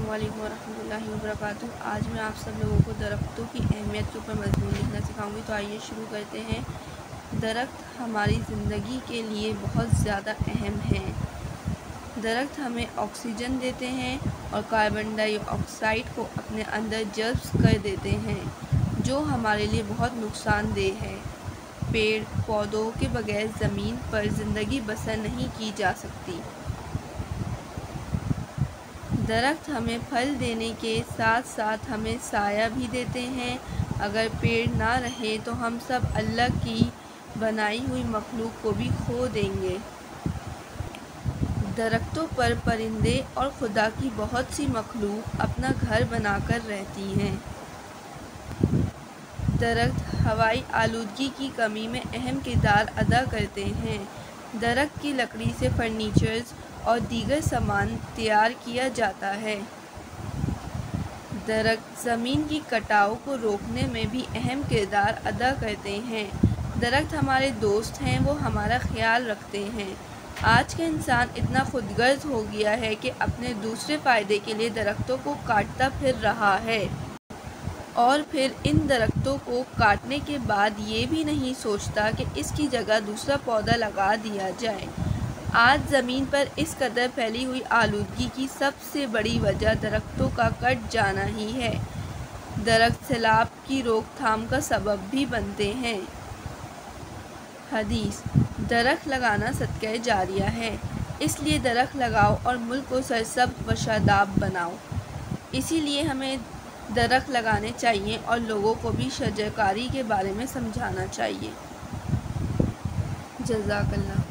अस्सलामु अलैकुम वरहमतुल्लाहि वबरकातुहू। आज मैं आप सब लोगों को दरख्तों की अहमियत के ऊपर मज़मून लिखना सिखाऊंगी। तो आइए शुरू करते हैं। दरख्त हमारी ज़िंदगी के लिए बहुत ज़्यादा अहम हैं। दरख्त हमें ऑक्सीजन देते हैं और कार्बन डाइऑक्साइड को अपने अंदर जज़्ब कर देते हैं, जो हमारे लिए बहुत नुकसानदेह है। पेड़ पौधों के बगैर ज़मीन पर ज़िंदगी बसर नहीं की जा सकती। दरख्त हमें फल देने के साथ साथ हमें साया भी देते हैं। अगर पेड़ ना रहे तो हम सब अल्लाह की बनाई हुई मखलूक को भी खो देंगे। दरख्तों पर परिंदे और खुदा की बहुत सी मखलूक अपना घर बनाकर रहती हैं। दरख्त हवाई आलूदगी की कमी में अहम किरदार अदा करते हैं। दरख्त की लकड़ी से फर्नीचर्स और दीगर सामान तैयार किया जाता है। दरख्त ज़मीन की कटाव को रोकने में भी अहम किरदार अदा करते हैं। दरख्त हमारे दोस्त हैं, वो हमारा ख्याल रखते हैं। आज का इंसान इतना खुदगर्ज हो गया है कि अपने दूसरे फ़ायदे के लिए दरख्तों को काटता फिर रहा है, और फिर इन दरख्तों को काटने के बाद ये भी नहीं सोचता कि इसकी जगह दूसरा पौधा लगा दिया जाए। आज ज़मीन पर इस कदर फैली हुई आलूदगी की सबसे बड़ी वजह दरख्तों का कट जाना ही है। दरख्त सैलाब की रोकथाम का सबब भी बनते हैं। हदीस: दरख्त लगाना सदका जारिया है, इसलिए दरख्त लगाओ और मुल्क को सरसब्ज़ व शादाब बनाओ। इसीलिए हमें दरख्त लगाने चाहिए और लोगों को भी शजरकारी के बारे में समझाना चाहिए। जज़ाकल्लाह।